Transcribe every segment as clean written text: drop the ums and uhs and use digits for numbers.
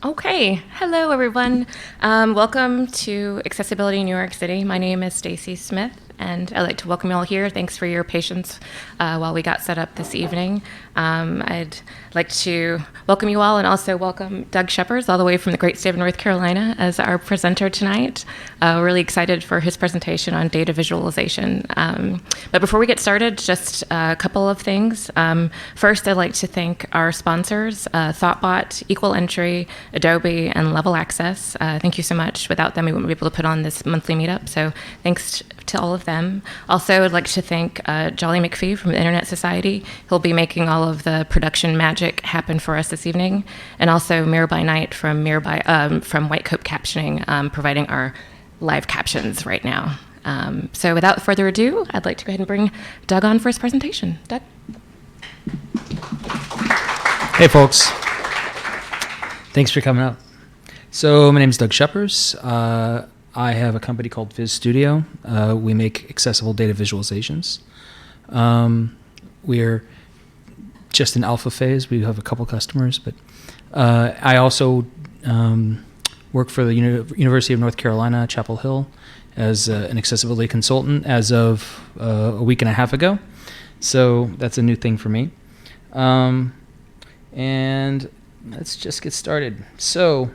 Okay, hello everyone. Welcome to Accessibility in New York City. My name is Stacy Smith, and I'd like to welcome you all here. Thanks for your patience while we got set up this evening. I'd like to welcome you all and also welcome Doug Schepers all the way from the great state of North Carolina as our presenter tonight. We're really excited for his presentation on data visualization. But before we get started, just a couple of things. First, I'd like to thank our sponsors, Thoughtbot, Equal Entry, Adobe, and Level Access. Thank you so much. Without them, we wouldn't be able to put on this monthly meetup, so thanks to all of them. Also, I'd like to thank Jolly McPhee from the Internet Society. He'll be making all of the production magic happen for us this evening, and also Mirror by Night from White Coat Captioning, providing our live captions right now. So without further ado, I'd like to go ahead and bring Doug on for his presentation. Doug? Hey folks, thanks for coming up. So my name is Doug Schepers. I have a company called Fizz Studio. We make accessible data visualizations. We're just in alpha phase. We have a couple customers, but I also work for the University of North Carolina, Chapel Hill, as an accessibility consultant as of a week and a half ago. So that's a new thing for me. And let's just get started. So,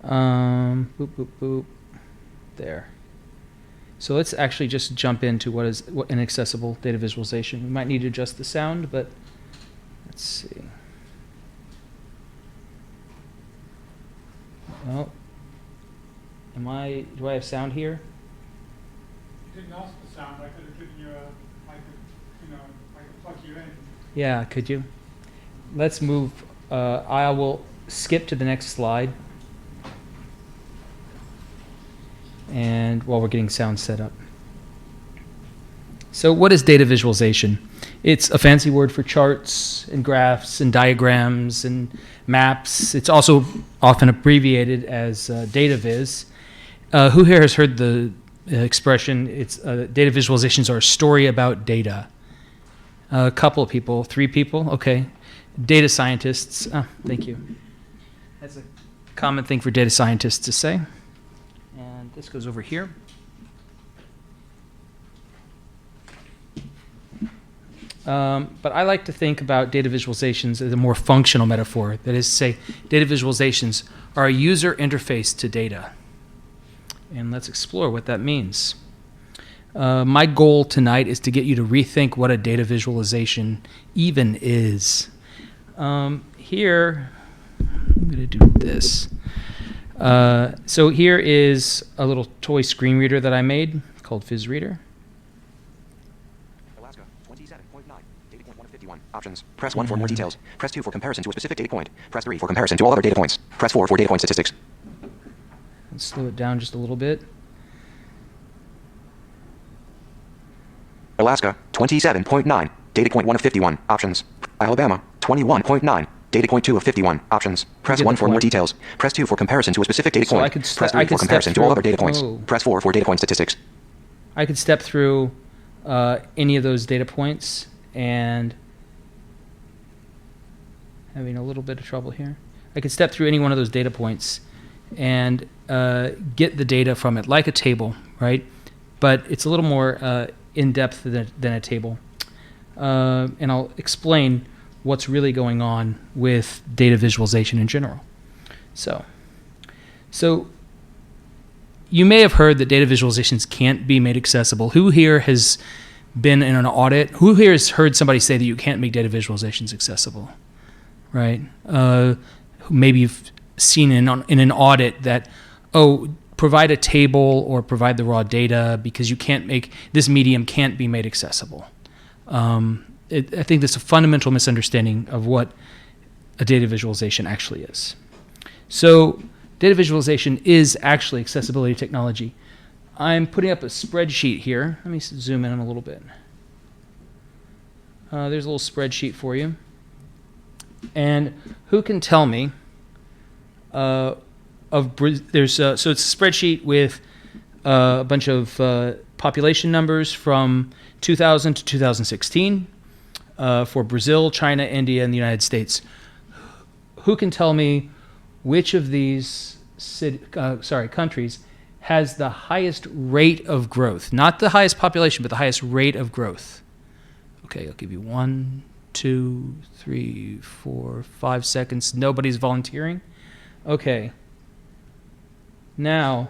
boop, boop, boop, there. So let's actually just jump into what an accessible data visualization. We might need to adjust the sound, but let's see. Oh, do I have sound here? You didn't ask for sound. I could have given you I could plug you in. Yeah, could you? Let's move. I will skip to the next slide. And while we're getting sound set up. So what is data visualization? It's a fancy word for charts and graphs and diagrams and maps. It's also often abbreviated as data viz. Who here has heard the expression, it's data visualizations are a story about data? A couple of people, 3 people, okay. Data scientists, thank you. That's a common thing for data scientists to say. And this goes over here. But I like to think about data visualizations as a more functional metaphor. That is to say, data visualizations are a user interface to data. And let's explore what that means. My goal tonight is to get you to rethink what a data visualization even is. Here, I'm going to do this. So here is a little toy screen reader that I made called Fizz Reader. Alaska, 27.9, data point 1 of 51. Options. Press 1 for more details. Press 2 for comparison to a specific data point. Press 3 for comparison to all other data points. Press 4 for data point statistics. Let's slow it down just a little bit. Alaska, 27.9, data point 1 of 51. Options. Alabama, 21.9. Data point 2 of 51. Options. Press 1 for more details. Press 2 for comparison to a specific data point. Press 3 for comparison to all other data points. Press 4 for data point statistics. I could step through any of those data points and having a little bit of trouble here. I could step through any one of those data points and get the data from it like a table, right? But it's a little more in-depth than a table. And I'll explain what's really going on with data visualization in general. So you may have heard that data visualizations can't be made accessible. Who here has been in an audit? Who here has heard somebody say that you can't make data visualizations accessible, right? Maybe you've seen in an audit that, provide a table or provide the raw data because you can't make, this medium can't be made accessible. I think that's a fundamental misunderstanding of what a data visualization actually is. So data visualization is actually accessibility technology. I'm putting up a spreadsheet here. Let me zoom in a little bit. There's a little spreadsheet for you. And who can tell me so it's a spreadsheet with a bunch of population numbers from 2000 to 2016 for Brazil, China, India, and the United States. Who can tell me which of these countries has the highest rate of growth? Not the highest population, but the highest rate of growth. Okay, I'll give you 1, 2, 3, 4, 5 seconds. Nobody's volunteering. Okay. Now,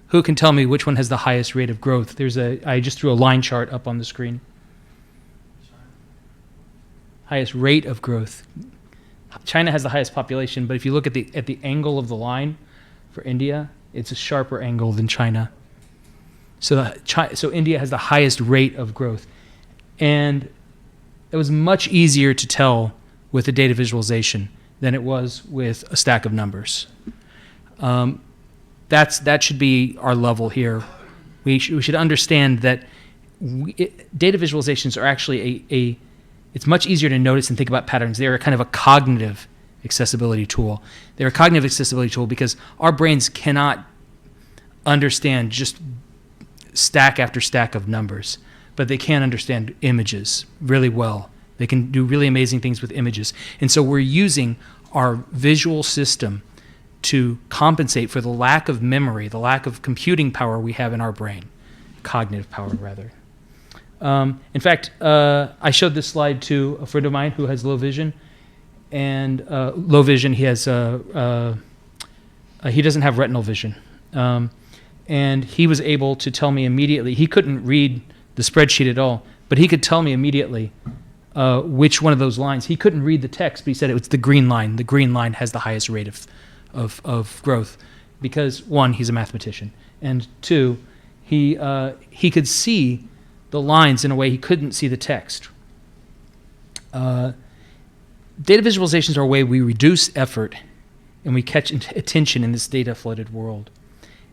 who can tell me which one has the highest rate of growth? I just threw a line chart up on the screen. Highest rate of growth. China has the highest population, but if you look at the angle of the line for India, it's a sharper angle than China. So India has the highest rate of growth. And it was much easier to tell with a data visualization than it was with a stack of numbers. That should be our level here. We should understand that data visualizations are actually it's much easier to notice and think about patterns. They're kind of a cognitive accessibility tool. They're a cognitive accessibility tool because our brains cannot understand just stack after stack of numbers, but they can understand images really well. They can do really amazing things with images. And so we're using our visual system to compensate for the lack of memory, the lack of computing power we have in our brain, cognitive power rather. In fact, I showed this slide to a friend of mine who has low vision, and he has he doesn't have retinal vision, and he was able to tell me immediately. He couldn't read the spreadsheet at all, but he could tell me immediately which one of those lines. He couldn't read the text, but he said it was the green line. The green line has the highest rate of growth because, one, he's a mathematician, and two, he could see the lines in a way he couldn't see the text. Data visualizations are a way we reduce effort and we catch attention in this data-flooded world.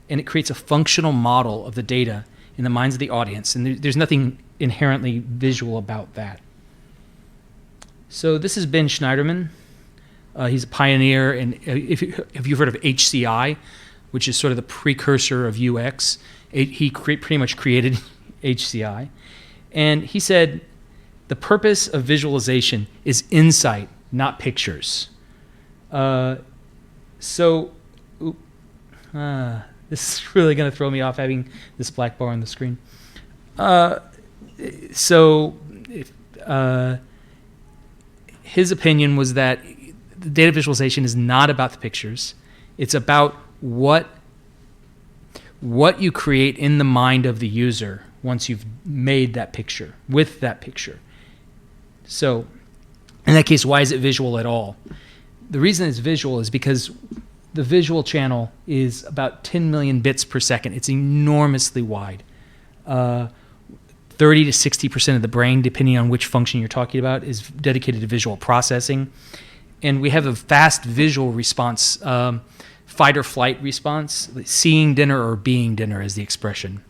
And it creates a functional model of the data in the minds of the audience. And there's nothing inherently visual about that. So this is Ben Schneiderman. He's a pioneer. And if you've heard of HCI, which is sort of the precursor of UX, he pretty much created HCI. And he said, the purpose of visualization is insight, not pictures. This is really going to throw me off having this black bar on the screen. His opinion was that the data visualization is not about the pictures. It's about what you create in the mind of the user once you've made that picture, with that picture. So in that case, why is it visual at all? The reason it's visual is because the visual channel is about 10 million bits per second. It's enormously wide. 30 to 60% of the brain, depending on which function you're talking about, is dedicated to visual processing. And we have a fast visual response, fight or flight response. Seeing dinner or being dinner is the expression.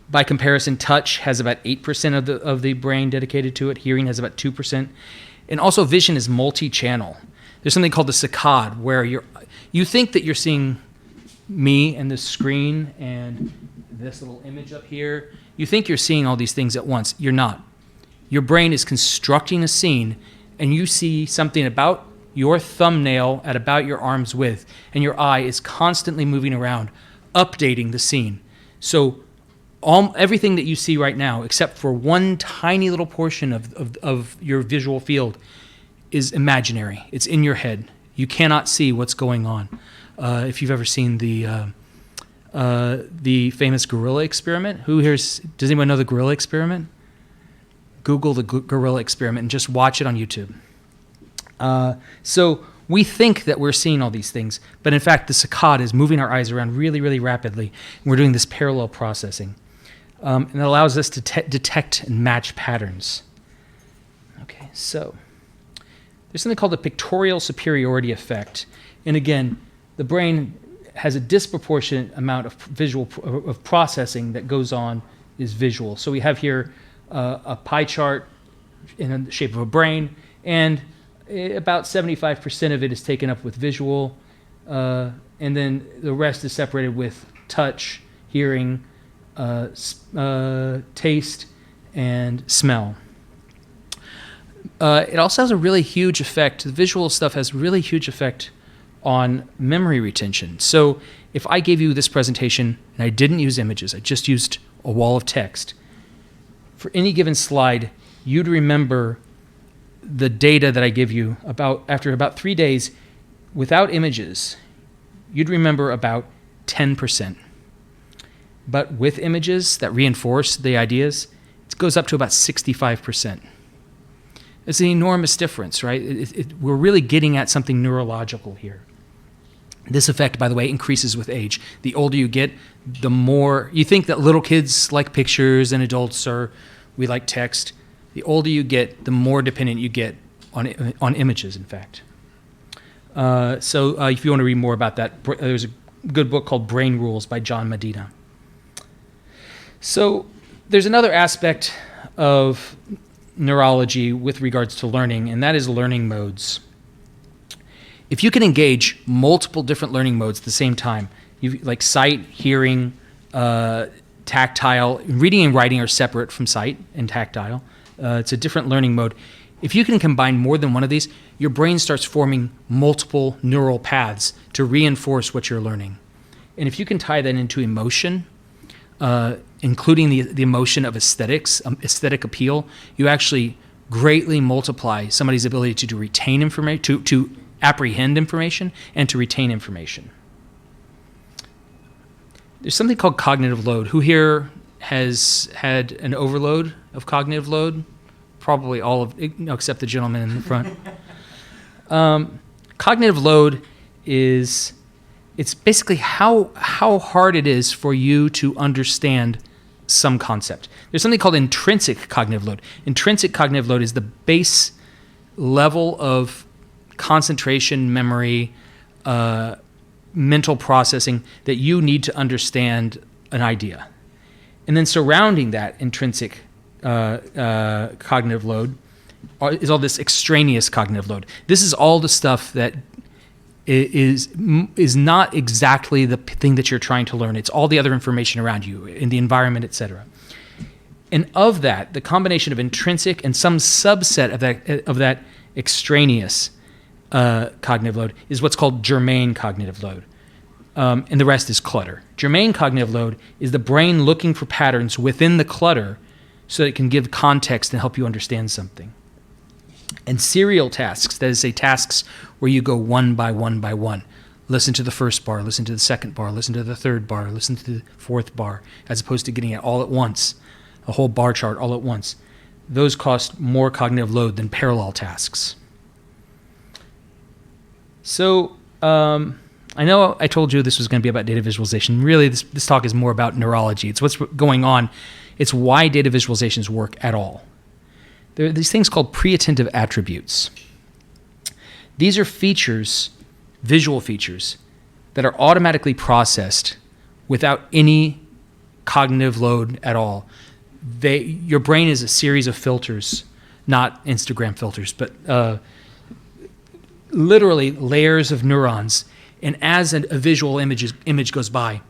By comparison, touch has about 8% of the brain dedicated to it. Hearing has about 2%. And also vision is multi-channel. There's something called the saccade, where you think that you're seeing me and this screen and this little image up here. You think you're seeing all these things at once. You're not. Your brain is constructing a scene, and you see something about your thumbnail at about your arm's width, and your eye is constantly moving around, updating the scene. So everything that you see right now, except for one tiny little portion of your visual field, is imaginary. It's in your head. You cannot see what's going on. If you've ever seen the famous gorilla experiment, does anyone know the gorilla experiment? Google the gorilla experiment and just watch it on YouTube. So we think that we're seeing all these things, but in fact the saccade is moving our eyes around really, really rapidly, and we're doing this parallel processing. And it allows us to detect and match patterns. Okay, so there's something called the pictorial superiority effect. And again, the brain has a disproportionate amount of processing that goes on is visual. So we have here a pie chart in the shape of a brain, and about 75% of it is taken up with visual, and then the rest is separated with touch, hearing, taste, and smell. it also has a really huge effect. The visual stuff has really huge effect on memory retention. So if I gave you this presentation and I didn't use images, I just used a wall of text, for any given slide, you'd remember the data that I give you after about 3 days without images. You'd remember about 10%. But with images that reinforce the ideas, it goes up to about 65%. It's an enormous difference, right? We're really getting at something neurological here. This effect, by the way, increases with age. The older you get, the more you think that little kids like pictures and adults we like text. The older you get, the more dependent you get on images, in fact. So if you want to read more about that, there's a good book called Brain Rules by John Medina. So there's another aspect of neurology with regards to learning, and that is learning modes. If you can engage multiple different learning modes at the same time, like sight, hearing, tactile, reading and writing are separate from sight and tactile. It's a different learning mode. If you can combine more than one of these, your brain starts forming multiple neural paths to reinforce what you're learning. And if you can tie that into emotion, including the emotion of aesthetics, aesthetic appeal, you actually greatly multiply somebody's ability to retain information, to apprehend information, and to retain information. There's something called cognitive load. Who here has had an overload of cognitive load? Probably all of, except the gentleman in the front. Cognitive load it's basically how hard it is for you to understand some concept. There's something called intrinsic cognitive load. Intrinsic cognitive load is the base level of concentration, memory, mental processing that you need to understand an idea. And then surrounding that intrinsic cognitive load is all this extraneous cognitive load. This is all the stuff that is not exactly the thing that you're trying to learn. It's all the other information around you, in the environment, etc. And of that, the combination of intrinsic and some subset of that extraneous cognitive load is what's called germane cognitive load. And the rest is clutter. Germane cognitive load is the brain looking for patterns within the clutter so that it can give context and help you understand something. And serial tasks, that is, say, tasks where you go one by one by one. Listen to the first bar, listen to the second bar, listen to the third bar, listen to the fourth bar, as opposed to getting it all at once, a whole bar chart all at once. Those cost more cognitive load than parallel tasks. So I know I told you this was going to be about data visualization. Really, this talk is more about neurology. It's what's going on. It's why data visualizations work at all. There are these things called preattentive attributes. These are features, visual features, that are automatically processed without any cognitive load at all. Your brain is a series of filters, not Instagram filters, but literally layers of neurons. And as a visual image goes by,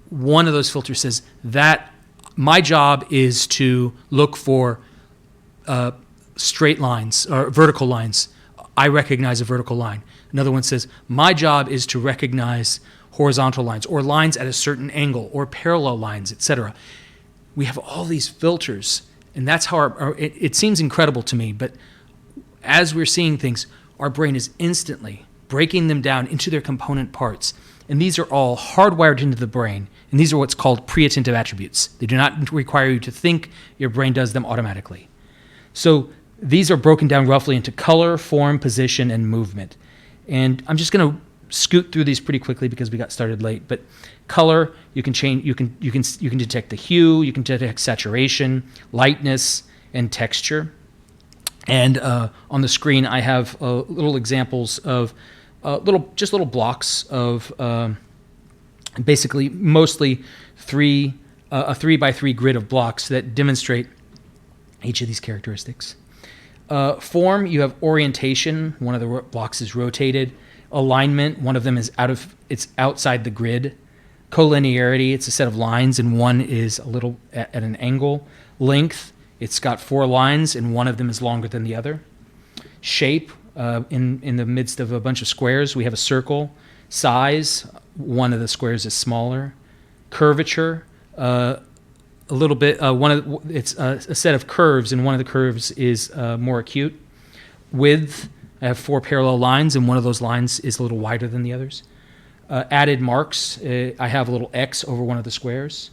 one of those filters says that my job is to look for straight lines or vertical lines. I recognize a vertical line. Another one says, my job is to recognize horizontal lines or lines at a certain angle or parallel lines, etc. We have all these filters, and that's how it seems incredible to me, but as we're seeing things, our brain is instantly breaking them down into their component parts. And these are all hardwired into the brain, and these are what's called preattentive attributes. They do not require you to think, your brain does them automatically. So these are broken down roughly into color, form, position, and movement. And I'm just going to scoot through these pretty quickly because we got started late. But color, you can change. You can detect the hue. You can detect saturation, lightness, and texture. And on the screen, I have little examples of little blocks of basically mostly a 3x3 grid of blocks that demonstrate each of these characteristics. Form, you have orientation. One of the blocks is rotated. Alignment, one of them is outside the grid. Collinearity, it's a set of lines, and one is a little at an angle. Length It's got 4 lines, and one of them is longer than the other. Shape, in the midst of a bunch of squares, we have a circle. Size, one of the squares is smaller. Curvature, a little bit. It's a set of curves, and one of the curves is more acute. Width, I have 4 parallel lines, and one of those lines is a little wider than the others. Added marks, I have a little X over one of the squares.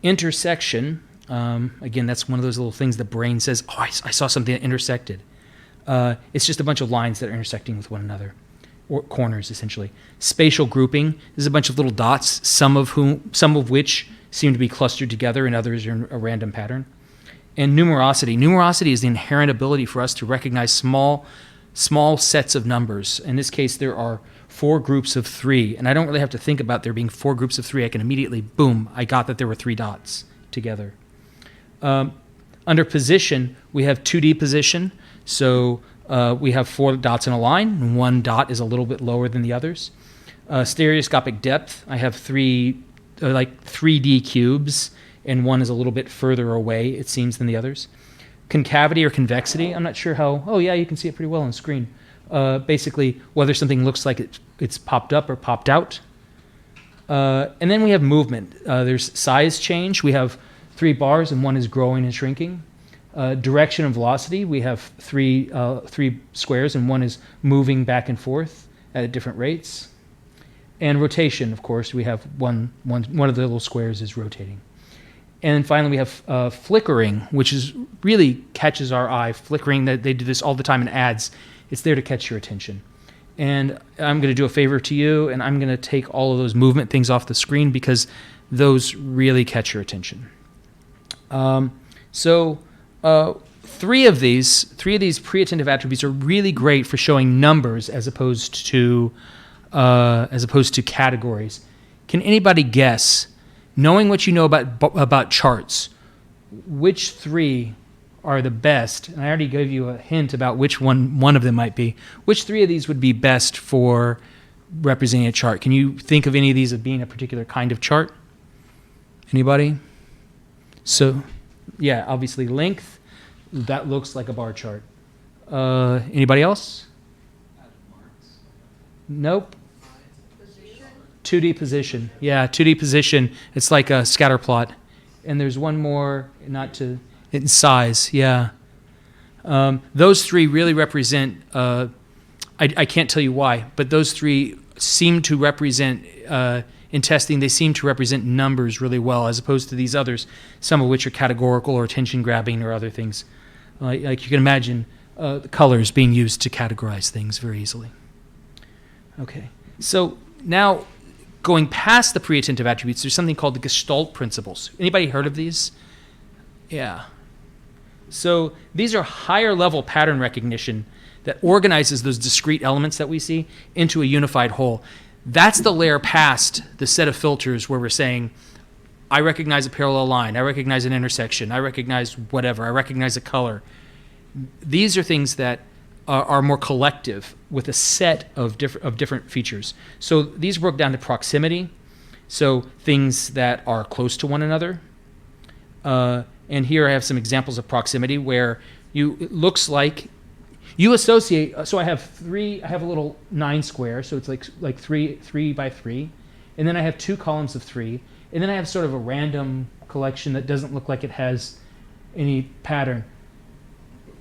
Intersection, again, that's one of those little things the brain says, oh, I saw something that intersected. It's just a bunch of lines that are intersecting with one another, or corners, essentially. Spatial grouping, this is a bunch of little dots, some of which seem to be clustered together and others are in a random pattern. And numerosity. Numerosity is the inherent ability for us to recognize small sets of numbers. In this case, there are 4 groups of 3, and I don't really have to think about there being 4 groups of 3. I can immediately, boom, I got that there were 3 dots together. Under position, we have 2D position. So we have 4 dots in a line, and 1 dot is a little bit lower than the others. Stereoscopic depth, I have 3 like 3D cubes, and one is a little bit further away, it seems, than the others. Concavity or convexity, I'm not sure how. Oh yeah, you can see it pretty well on screen. Basically, whether something looks like it's popped up or popped out. And then we have movement. There's size change. We have 3 bars, and one is growing and shrinking. Direction and velocity, we have 3 squares, and one is moving back and forth at different rates. And rotation, of course, we have one of the little squares is rotating. And finally, we have flickering, which really catches our eye. Flickering, they do this all the time in ads. It's there to catch your attention. And I'm going to do a favor to you, and I'm going to take all of those movement things off the screen because those really catch your attention. Three of these preattentive attributes are really great for showing numbers as opposed to categories. Can anybody guess, knowing what you know about charts, which 3 are the best? And I already gave you a hint about which one of them might be. Which 3 of these would be best for representing a chart? Can you think of any of these as being a particular kind of chart? Anybody? So, yeah, obviously length. That looks like a bar chart. Anybody else? Nope. 2D position. Yeah, 2D position. It's like a scatter plot. And there's one more, in size, yeah. Those 3 really represent, I can't tell you why, but those 3 seem to represent, in testing, they seem to represent numbers really well, as opposed to these others, some of which are categorical or attention grabbing or other things. Like you can imagine the colors being used to categorize things very easily. Okay, so now going past the preattentive attributes, there's something called the gestalt principles. Anybody heard of these? Yeah. So these are higher level pattern recognition that organizes those discrete elements that we see into a unified whole. That's the layer past the set of filters where we're saying, I recognize a parallel line, I recognize an intersection, I recognize whatever, I recognize a color. These are things that are more collective with a set of different features. So these broke down to proximity, so things that are close to one another. And here I have some examples of proximity where it looks like you associate. So I have a little 9 square, so it's like 3 by 3, and then I have 2 columns of 3, and then I have sort of a random collection that doesn't look like it has any pattern.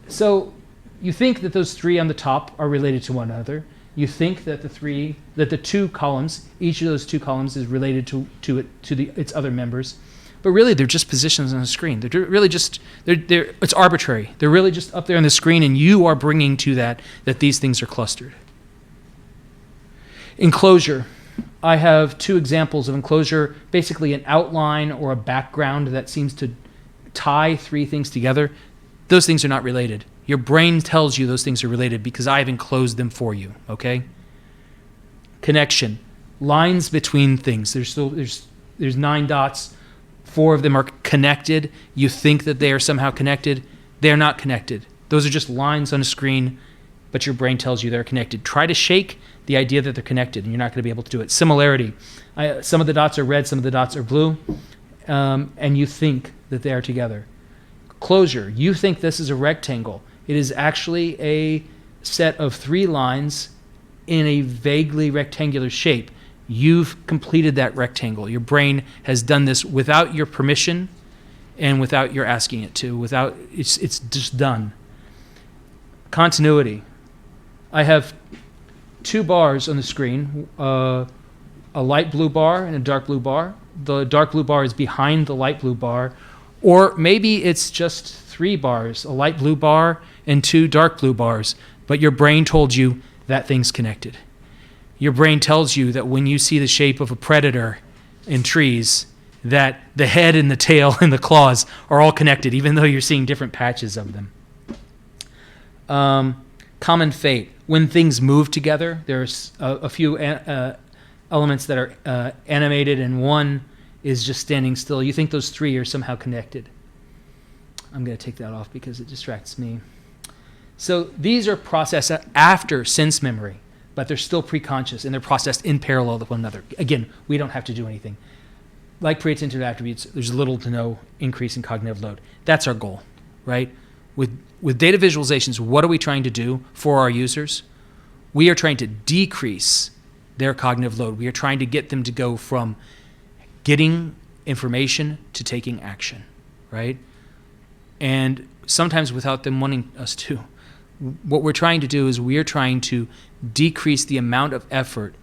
So you think that those 3 on the top are related to one another. You think that the 2 columns, each of those 2 columns is related to its other members. But really, they're just positions on the screen. They're really just, it's arbitrary. They're really just up there on the screen, and you are bringing to that these things are clustered. Enclosure. I have 2 examples of enclosure, basically an outline or a background that seems to tie 3 things together. Those things are not related. Your brain tells you those things are related because I've enclosed them for you, okay? Connection. Lines between things. There's 9 dots. 4 of them are connected. You think that they are somehow connected. They're not connected. Those are just lines on a screen, but your brain tells you they're connected. Try to shake the idea that they're connected, and you're not going to be able to do it. Similarity. Some of the dots are red, some of the dots are blue, and you think that they are together. closure. You think this is a rectangle. It is actually a set of 3 lines in a vaguely rectangular shape. You've completed that rectangle. Your brain has done this without your permission and without your asking it to. It's just done. Continuity. I have 2 bars on the screen, a light blue bar and a dark blue bar. The dark blue bar is behind the light blue bar, or maybe it's just 3 bars, a light blue bar and 2 dark blue bars, but your brain told you that thing's connected. Your brain tells you that when you see the shape of a predator in trees, that the head and the tail and the claws are all connected, even though you're seeing different patches of them. Common fate. When things move together, there's a few elements that are animated and one is just standing still. You think those 3 are somehow connected. I'm going to take that off because it distracts me. So these are processed after sense memory, but they're still preconscious, and they're processed in parallel with one another. Again, we don't have to do anything. Like preattentive attributes, there's little to no increase in cognitive load. That's our goal, right? With data visualizations, what are we trying to do for our users? We are trying to decrease their cognitive load. We are trying to get them to go from getting information to taking action, right? And sometimes without them wanting us to. What we're trying to do is we are trying to decrease the amount of effort.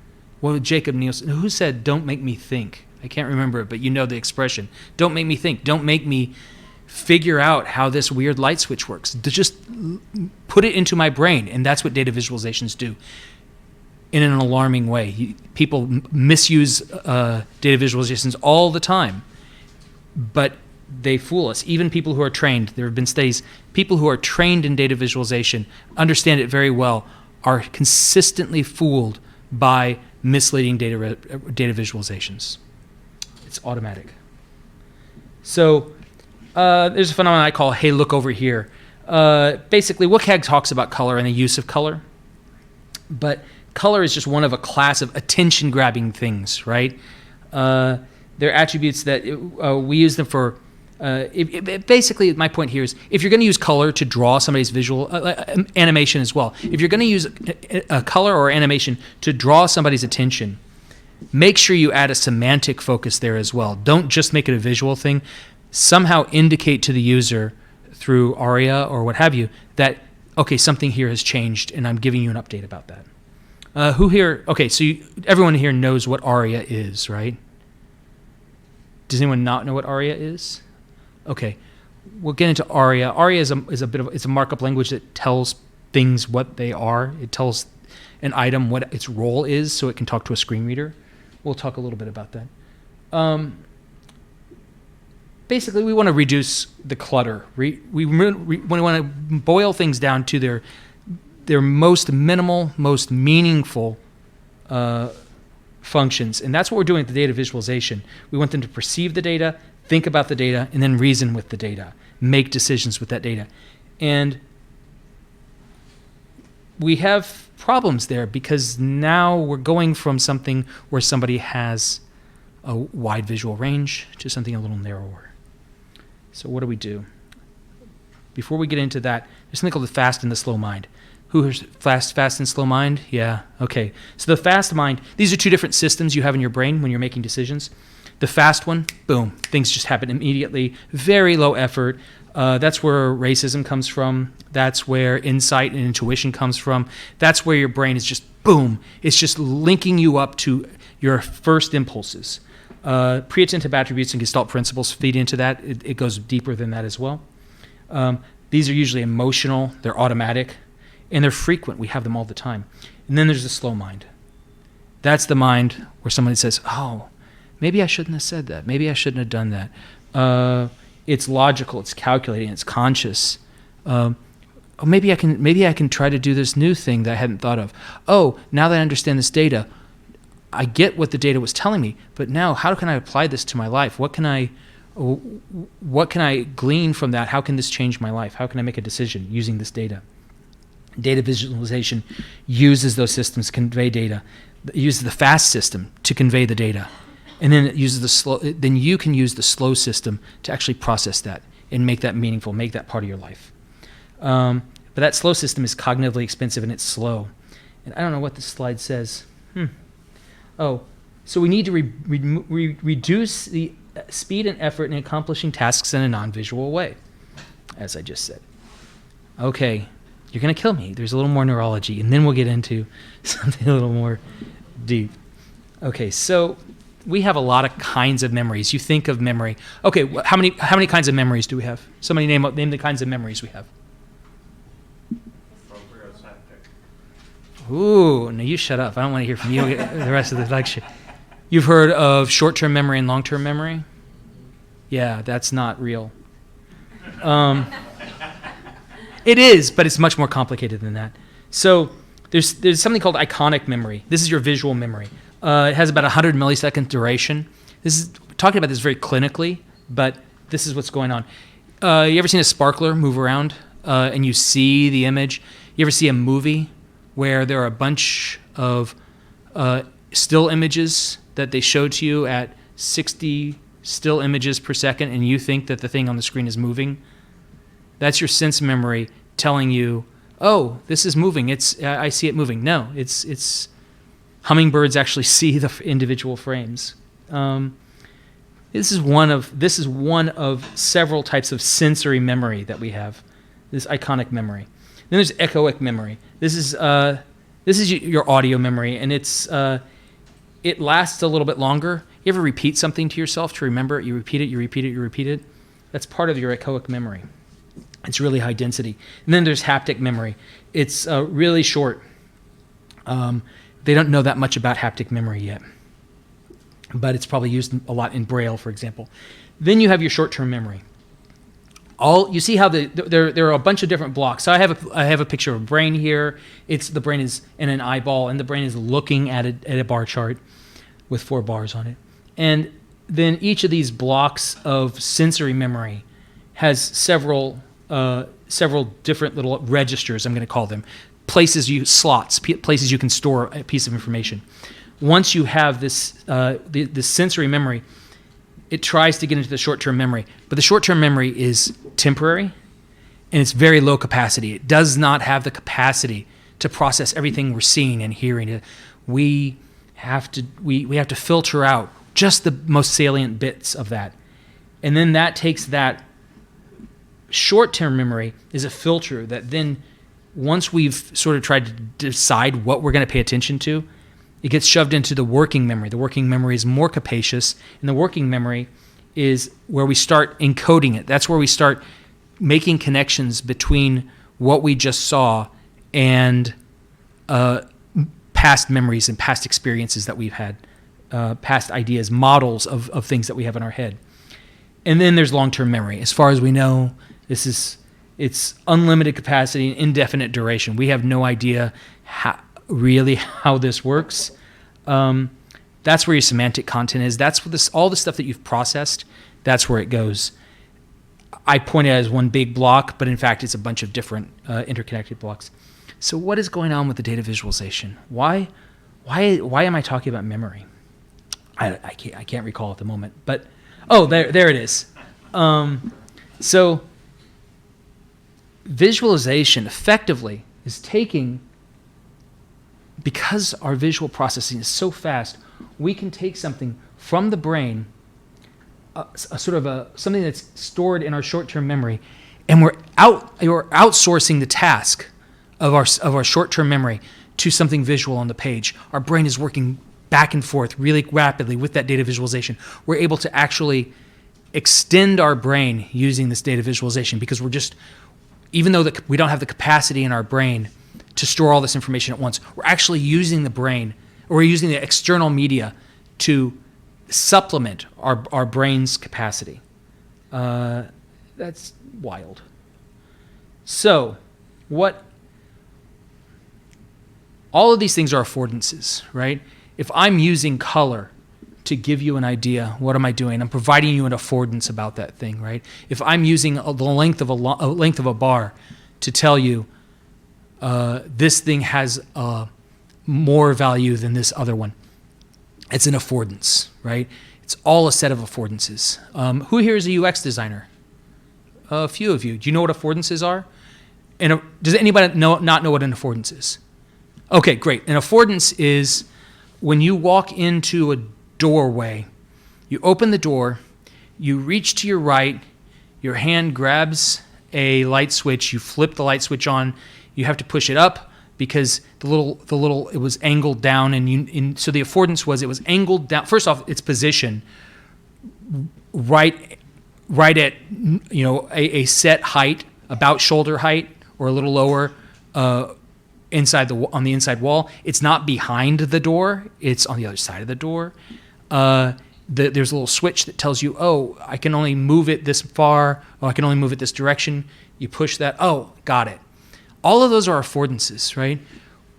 Well, Jacob Nielsen, who said, "Don't make me think"? I can't remember it, but you know the expression. Don't make me think. Don't make me figure out how this weird light switch works. Just put it into my brain, and that's what data visualizations do in an alarming way. People misuse data visualizations all the time, but they fool us. Even people who are trained, there have been studies, people who are trained in data visualization, understand it very well, are consistently fooled by misleading data visualizations. It's automatic. So there's a phenomenon I call, hey, look over here. Basically, WCAG talks about color and the use of color, but color is just one of a class of attention-grabbing things, right? They're attributes that we use them for. Basically, my point here is, if you're going to use color to draw somebody's visual animation as well, if you're going to use a color or animation to draw somebody's attention, make sure you add a semantic focus there as well. Don't just make it a visual thing. Somehow indicate to the user through ARIA or what have you that, okay, something here has changed and I'm giving you an update about that. Who here, okay, so everyone here knows what ARIA is, right? Does anyone not know what ARIA is? Okay, we'll get into ARIA. ARIA is it's a markup language that tells things what they are. It tells an item what its role is so it can talk to a screen reader. We'll talk a little bit about that. Basically, we want to reduce the clutter. We want to boil things down to their most minimal, most meaningful functions. And that's what we're doing with the data visualization. We want them to perceive the data, think about the data, and then reason with the data, make decisions with that data. And we have problems there because now we're going from something where somebody has a wide visual range to something a little narrower. So what do we do? Before we get into that, there's something called the fast and the slow mind. Who is fast and slow mind? Yeah, okay. So the fast mind, these are 2 different systems you have in your brain when you're making decisions. The fast one, boom, things just happen immediately, very low effort. That's where racism comes from. That's where insight and intuition comes from. That's where your brain is just, boom, it's just linking you up to your first impulses. Preattentive attributes and gestalt principles feed into that. It goes deeper than that as well. These are usually emotional, they're automatic, and they're frequent. We have them all the time. And then there's the slow mind. That's the mind where somebody says, oh, maybe I shouldn't have said that. Maybe I shouldn't have done that. It's logical, it's calculating, it's conscious. Maybe I can try to do this new thing that I hadn't thought of. Oh, now that I understand this data, I get what the data was telling me, but now how can I apply this to my life? What can I glean from that? How can this change my life? How can I make a decision using this data? Data visualization uses those systems to convey data. It uses the fast system to convey the data. And then it uses then you can use the slow system to actually process that and make that meaningful, make that part of your life. But that slow system is cognitively expensive and it's slow. And I don't know what this slide says. Oh, so we need to reduce the speed and effort in accomplishing tasks in a non-visual way, as I just said. Okay, you're going to kill me. There's a little more neurology, and then we'll get into something a little more deep. Okay, so we have a lot of kinds of memories. You think of memory. Okay, how many kinds of memories do we have? Somebody name the kinds of memories we have. Ooh, no, you shut up. I don't want to hear from you the rest of the lecture. You've heard of short-term memory and long-term memory? Yeah, that's not real. It is, but it's much more complicated than that. So there's something called iconic memory. This is your visual memory. It has about 100 millisecond duration. This is talking about this very clinically, but this is what's going on. You ever seen a sparkler move around and you see the image? You ever see a movie where there are a bunch of still images that they show to you at 60 still images per second, and you think that the thing on the screen is moving? That's your sense memory telling you, oh, this is moving. I see it moving. No, it's hummingbirds actually see the individual frames. This is one of several types of sensory memory that we have. This iconic memory. Then there's echoic memory. This is your audio memory, and it lasts a little bit longer. You ever repeat something to yourself to remember it? You repeat it, you repeat it, you repeat it. That's part of your echoic memory. It's really high density. And then there's haptic memory. It's really short. They don't know that much about haptic memory yet, but it's probably used a lot in Braille, for example. Then you have your short-term memory. You see how there are a bunch of different blocks. So I have a picture of a brain here. The brain is in an eyeball, and the brain is looking at a bar chart with 4 bars on it. And then each of these blocks of sensory memory has several different little registers, I'm going to call them, places you can store a piece of information. Once you have this sensory memory, it tries to get into the short-term memory. But the short-term memory is temporary, and it's very low capacity. It does not have the capacity to process everything we're seeing and hearing. We have to filter out just the most salient bits of that. And then that takes that short-term memory is a filter that then, once we've sort of tried to decide what we're going to pay attention to, it gets shoved into the working memory. The working memory is more capacious, and the working memory is where we start encoding it. That's where we start making connections between what we just saw and past memories and past experiences that we've had, past ideas, models of things that we have in our head. And then there's long-term memory. As far as we know, it's unlimited capacity and indefinite duration. We have no idea how this works. That's where your semantic content is. That's what all the stuff that you've processed, that's where it goes. I point it as one big block, but in fact it's a bunch of different interconnected blocks. So what is going on with the data visualization? Why am I talking about memory? I can't recall at the moment, but there it is. So visualization effectively is taking, because our visual processing is so fast, we can take something from the brain, something that's stored in our short-term memory, and we're outsourcing the task of our short-term memory to something visual on the page. Our brain is working back and forth really rapidly with that data visualization. We're able to actually extend our brain using this data visualization, because even though we don't have the capacity in our brain to store all this information at once, we're actually using the brain, or we're using the external media to supplement our brain's capacity. That's wild. So all of these things are affordances, right? If I'm using color to give you an idea, what am I doing? I'm providing you an affordance about that thing, right? If I'm using the length of a bar to tell you this thing has more value than this other one, it's an affordance, right? It's all a set of affordances. Who here is a UX designer? A few of you. Do you know what affordances are? And does anybody not know what an affordance is? Okay, great. An affordance is when you walk into a doorway, you open the door, you reach to your right, your hand grabs a light switch, you flip the light switch on, you have to push it up because the little it was angled down, and so the affordance was it was angled down. First off, its position right at a set height, about shoulder height or a little lower, on the inside wall. It's not behind the door; it's on the other side of the door. There's a little switch that tells you, oh, I can only move it this far. Oh, I can only move it this direction. You push that. Oh, got it. All of those are affordances, right?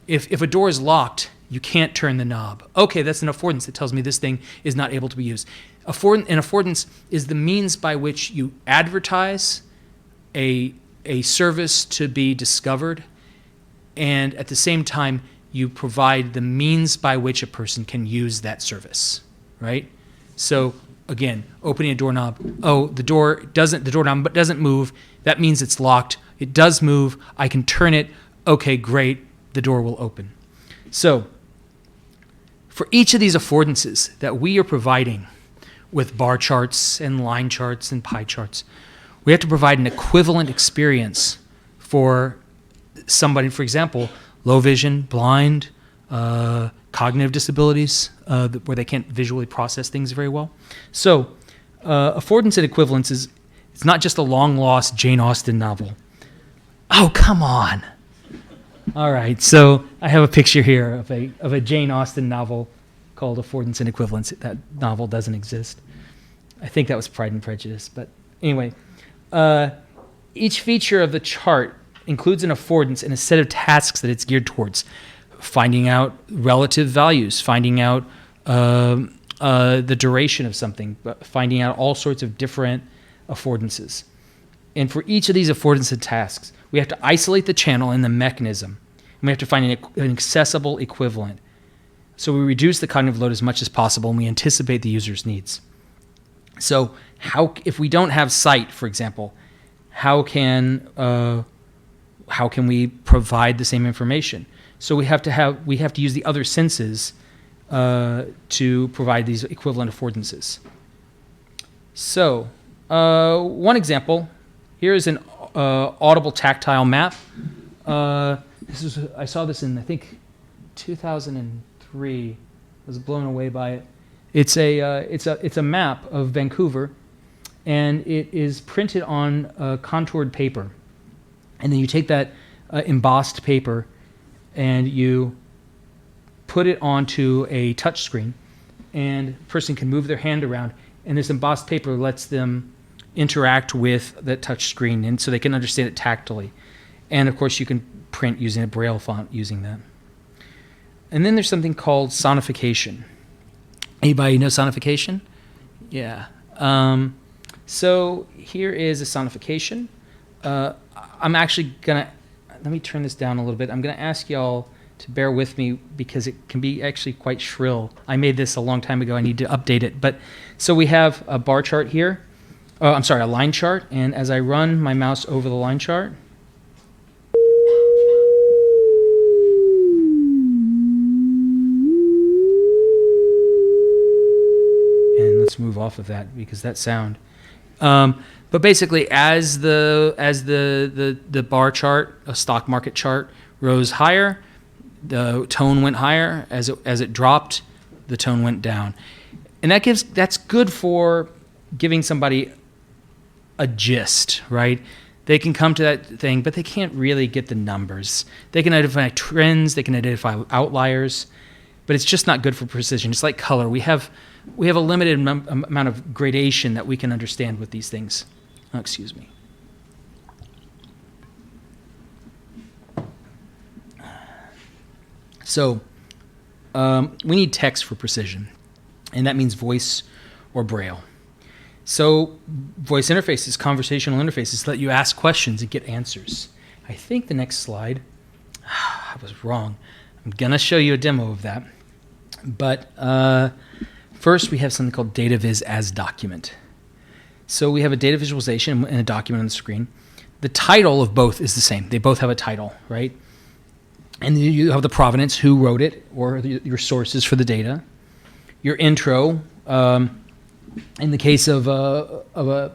If a door is locked, you can't turn the knob. Okay, that's an affordance that tells me this thing is not able to be used. An affordance is the means by which you advertise a service to be discovered, and at the same time, you provide the means by which a person can use that service, right? So again, opening a doorknob. Oh, the doorknob doesn't move. That means it's locked. It does move. I can turn it. Okay, great. The door will open. So for each of these affordances that we are providing with bar charts and line charts and pie charts, we have to provide an equivalent experience for somebody, for example, low vision, blind, cognitive disabilities, where they can't visually process things very well. So affordance and equivalence it's not just a long-lost Jane Austen novel. Oh, come on. All right, so I have a picture here of a Jane Austen novel called Affordance and Equivalence. That novel doesn't exist. I think that was Pride and Prejudice. But anyway, each feature of the chart includes an affordance and a set of tasks that it's geared towards. Finding out relative values, finding out the duration of something, finding out all sorts of different affordances. And for each of these affordance and tasks, we have to isolate the channel and the mechanism. And we have to find an accessible equivalent. So we reduce the cognitive load as much as possible, and we anticipate the user's needs. So if we don't have sight, for example, how can we provide the same information? So we have to use the other senses to provide these equivalent affordances. So one example here is an audible tactile map. I saw this in, I think, 2003. I was blown away by it. It's a map of Vancouver, and it is printed on contoured paper. And then you take that embossed paper and you put it onto a touch screen, and a person can move their hand around, and this embossed paper lets them interact with that touch screen, and so they can understand it tactily. And of course you can print using a Braille font using that. And then there's something called sonification. Anybody know sonification? Yeah. So here is a sonification. I'm actually gonna, let me turn this down a little bit. I'm gonna ask y'all to bear with me because it can be actually quite shrill. I made this a long time ago. I need to update it. But so we have a bar chart here. A line chart. And as I run my mouse over the line chart, and let's move off of that because that sound. But basically, as the bar chart, a stock market chart, rose higher, the tone went higher. As it dropped, the tone went down, and that's good for giving somebody a gist, right? They can come to that thing, but they can't really get the numbers. They can identify trends, they can identify outliers, but it's just not good for precision. It's like color. We have a limited amount of gradation that we can understand with these things. Oh, excuse me. So we need text for precision, and that means voice or Braille. So voice interfaces, conversational interfaces, let you ask questions and get answers. I think the next slide, I was wrong. I'm going to show you a demo of that. But first we have something called DataViz as document. So we have a data visualization and a document on the screen. The title of both is the same. They both have a title, right? And you have the provenance, who wrote it, or your sources for the data. Your intro, in the case of an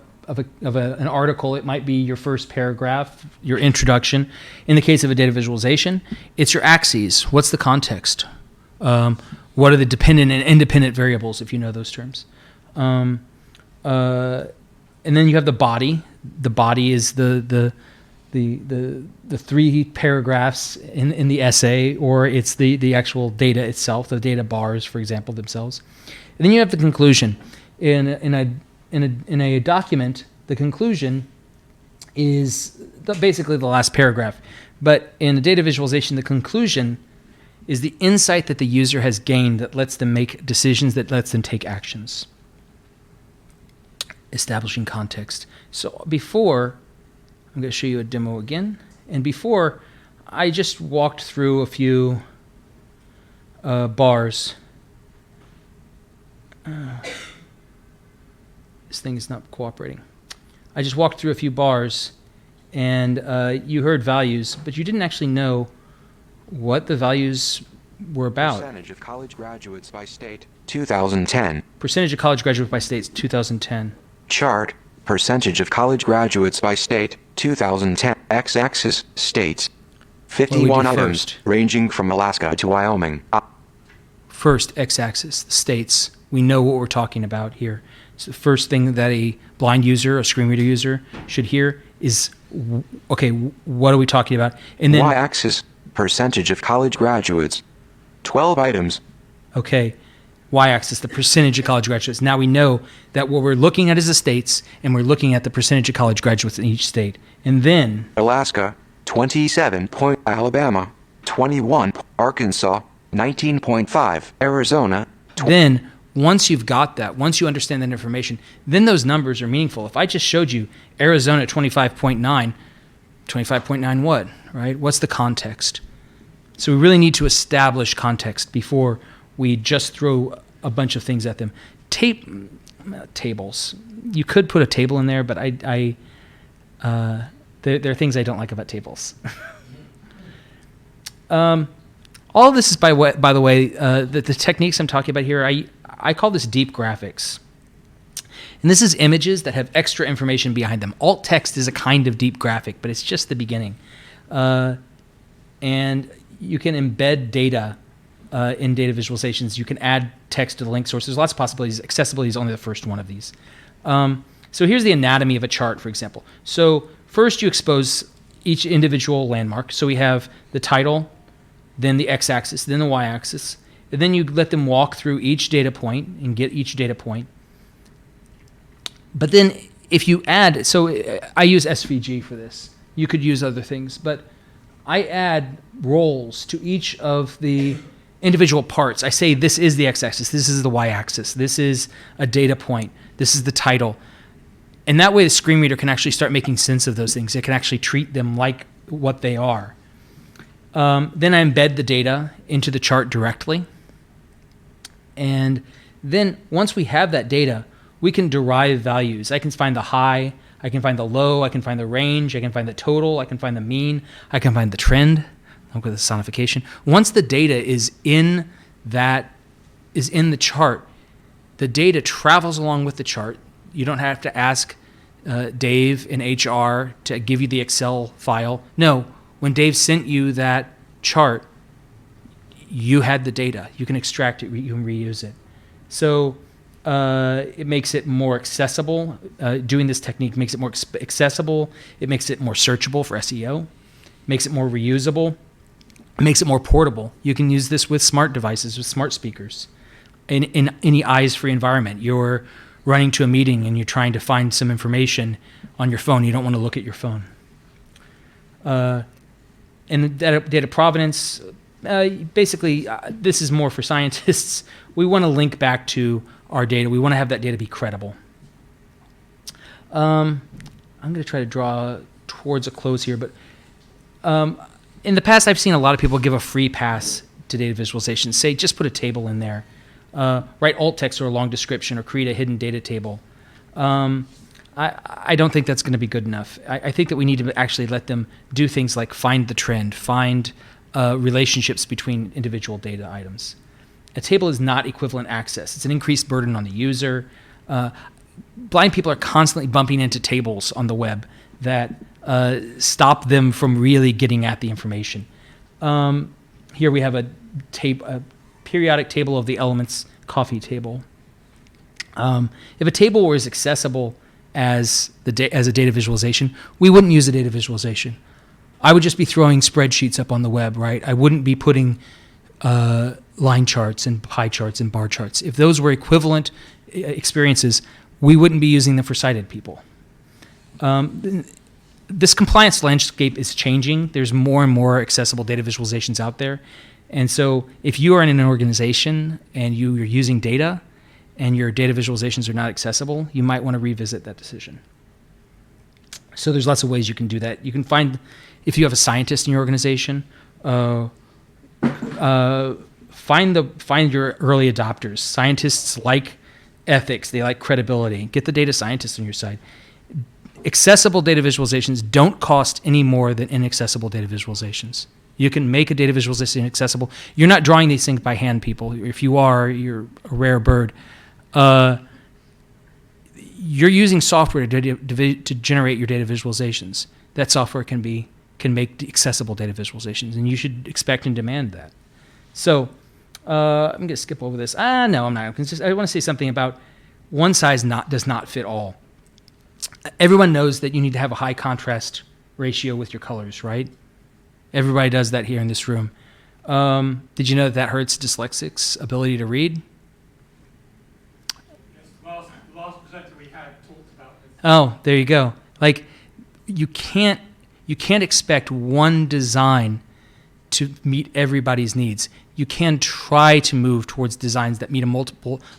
article, it might be your first paragraph, your introduction. In the case of a data visualization, it's your axes. What's the context? What are the dependent and independent variables, if you know those terms? And then you have the body. The body is the 3 paragraphs in the essay, or it's the actual data itself, the data bars, for example, themselves. And then you have the conclusion. In a document, the conclusion is basically the last paragraph. But in a data visualization, the conclusion is the insight that the user has gained that lets them make decisions, that lets them take actions. Establishing context. So before, I'm going to show you a demo again. And before, I just walked through a few bars. This thing is not cooperating. I just walked through a few bars, and you heard values, but you didn't actually know what the values were about. Percentage of college graduates by state, 2010. Percentage of college graduates by states, 2010. Chart, percentage of college graduates by state, 2010. X-axis, states. 51 items, first? ranging from Alaska to Wyoming. First, x-axis, the states. We know what we're talking about here. So the first thing that a blind user, a screen reader user, should hear is, okay, what are we talking about? And then Y-axis, percentage of college graduates, 12 items. Okay, y-axis, the percentage of college graduates. Now we know that what we're looking at is the states, and we're looking at the percentage of college graduates in each state. And then Alaska, 27. Alabama, 21. Arkansas, 19.5. Arizona, then once you've got that, once you understand that information, then those numbers are meaningful. If I just showed you Arizona at 25.9, 25.9 what, right? What's the context? So we really need to establish context before we just throw a bunch of things at them. Tables. You could put a table in there, but there are things I don't like about tables. All of this is, by the way, the techniques I'm talking about here, I call this deep graphics. And this is images that have extra information behind them. Alt text is a kind of deep graphic, but it's just the beginning. And you can embed data in data visualizations. You can add text to the link source. There's lots of possibilities. Accessibility is only the first one of these. So here's the anatomy of a chart, for example. So first you expose each individual landmark. So we have the title, then the x-axis, then the y-axis. And then you let them walk through each data point and get each data point. But then if you add, so I use SVG for this. You could use other things, but I add roles to each of the individual parts. I say this is the x-axis, this is the y-axis, this is a data point, this is the title. And that way the screen reader can actually start making sense of those things. It can actually treat them like what they are. Then I embed the data into the chart directly. And then once we have that data, we can derive values. I can find the high, I can find the low, I can find the range, I can find the total, I can find the mean, I can find the trend. Look at the sonification. Once the data is in the chart, the data travels along with the chart. You don't have to ask Dave in HR to give you the Excel file. No, when Dave sent you that chart, you had the data. You can extract it, you can reuse it. So it makes it more accessible. Doing this technique makes it more accessible. It makes it more searchable for SEO. Makes it more reusable. It makes it more portable. You can use this with smart devices, with smart speakers. In any eyes-free environment, you're running to a meeting and you're trying to find some information on your phone. You don't want to look at your phone. And data provenance, basically, this is more for scientists. We want to link back to our data. We want to have that data be credible. I'm going to try to draw towards a close here, but in the past, I've seen a lot of people give a free pass to data visualization. Say, just put a table in there. Write alt text or a long description or create a hidden data table. I don't think that's going to be good enough. I think that we need to actually let them do things like find the trend, find relationships between individual data items. A table is not equivalent access. It's an increased burden on the user. Blind people are constantly bumping into tables on the web that stop them from really getting at the information. Here we have a periodic table of the elements coffee table. If a table were as accessible as a data visualization, we wouldn't use a data visualization. I would just be throwing spreadsheets up on the web, right? I wouldn't be putting line charts and pie charts and bar charts. If those were equivalent experiences, we wouldn't be using them for sighted people. This compliance landscape is changing. There's more and more accessible data visualizations out there. And so if you are in an organization and you're using data and your data visualizations are not accessible, you might want to revisit that decision. So there's lots of ways you can do that. You can find, if you have a scientist in your organization, find your early adopters. Scientists like ethics, they like credibility. Get the data scientists on your side. Accessible data visualizations don't cost any more than inaccessible data visualizations. You can make a data visualization accessible. You're not drawing these things by hand, people. If you are, you're a rare bird. You're using software to generate your data visualizations. That software can make accessible data visualizations, and you should expect and demand that. So I'm going to skip over this. No, I'm not. I want to say something about one size does not fit all. Everyone knows that you need to have a high contrast ratio with your colors, right? Everybody does that here in this room. Did you know that hurts dyslexics' ability to read? Yes, the last presenter we had talked about this. Oh, there you go. Like, you can't expect one design to meet everybody's needs. You can try to move towards designs that meet a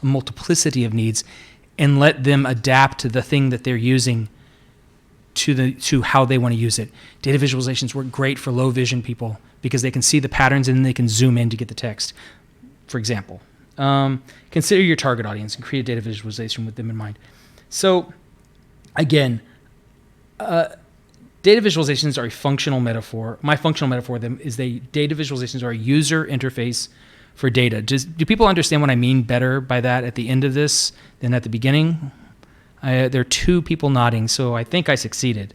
multiplicity of needs and let them adapt to the thing that they're using to how they want to use it. Data visualizations work great for low vision people because they can see the patterns and then they can zoom in to get the text, for example. Consider your target audience and create a data visualization with them in mind. So, again, data visualizations are a functional metaphor. My functional metaphor of them is data visualizations are a user interface for data. Do people understand what I mean better by that at the end of this than at the beginning? There are two people nodding, so I think I succeeded.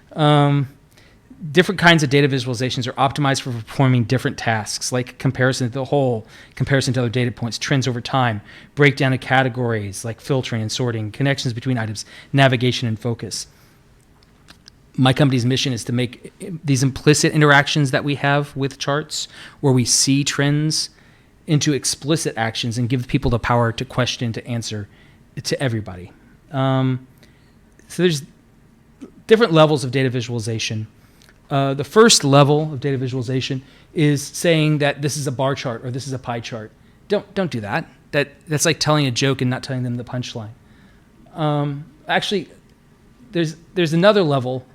Different kinds of data visualizations are optimized for performing different tasks, like comparison to the whole, comparison to other data points, trends over time, breakdown of categories, like filtering and sorting, connections between items, navigation and focus. My company's mission is to make these implicit interactions that we have with charts, where we see trends, into explicit actions and give people the power to question, to answer, to everybody. So there's different levels of data visualization. The first level of data visualization is saying that this is a bar chart or this is a pie chart. Don't do that. That's like telling a joke and not telling them the punchline. Actually, there's another level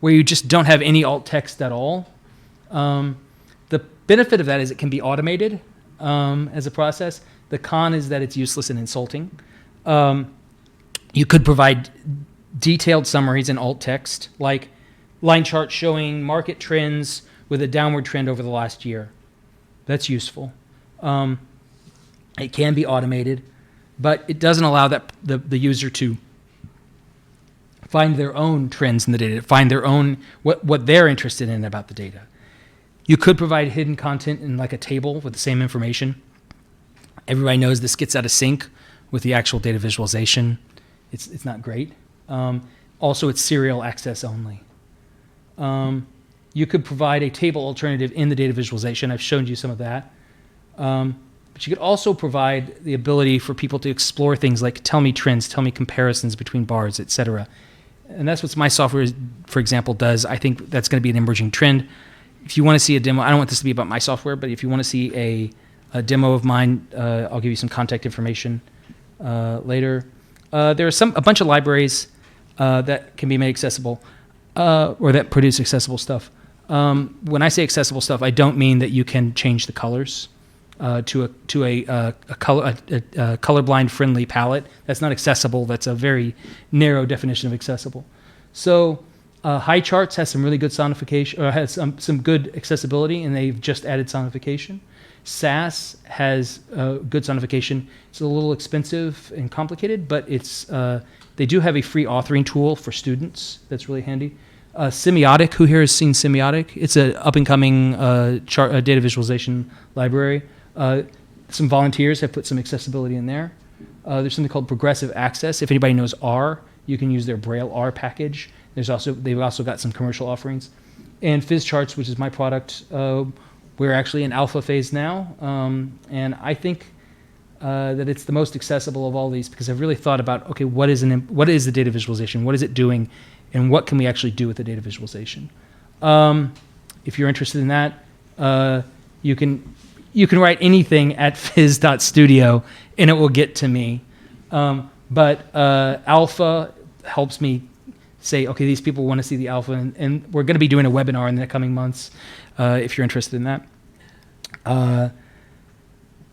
where you just don't have any alt text at all. The benefit of that is it can be automated as a process. The con is that it's useless and insulting. You could provide detailed summaries in alt text, like line chart showing market trends with a downward trend over the last year. That's useful. It can be automated, but it doesn't allow the user to find their own trends in the data, find their own what they're interested in about the data. You could provide hidden content in like a table with the same information. Everybody knows this gets out of sync with the actual data visualization. It's not great. Also, it's serial access only. You could provide a table alternative in the data visualization. I've shown you some of that. But you could also provide the ability for people to explore things like tell me trends, tell me comparisons between bars, etc. And that's what my software, for example, does. I think that's going to be an emerging trend. If you want to see a demo, I don't want this to be about my software, but if you want to see a demo of mine, I'll give you some contact information later. There are a bunch of libraries that can be made accessible or that produce accessible stuff. When I say accessible stuff, I don't mean that you can change the colors. to a colorblind friendly palette. That's not accessible. That's a very narrow definition of accessible. So High Charts has some really good sonification, or has some good accessibility, and they've just added sonification. SAS has good sonification. It's a little expensive and complicated, but it's they do have a free authoring tool for students that's really handy. Semiotic, who here has seen Semiotic? It's an up-and-coming data visualization library. Some volunteers have put some accessibility in there. There's something called Progressive Access. If anybody knows R, you can use their Braille R package. They've also got some commercial offerings. And Fizz Charts, which is my product, we're actually in alpha phase now. And I think that it's the most accessible of all these because I've really thought about, okay, what is the data visualization? What is it doing? And what can we actually do with the data visualization? If you're interested in that, you can write anything at fizz.studio and it will get to me. But alpha helps me say, okay, these people want to see the alpha, and we're going to be doing a webinar in the coming months if you're interested in that.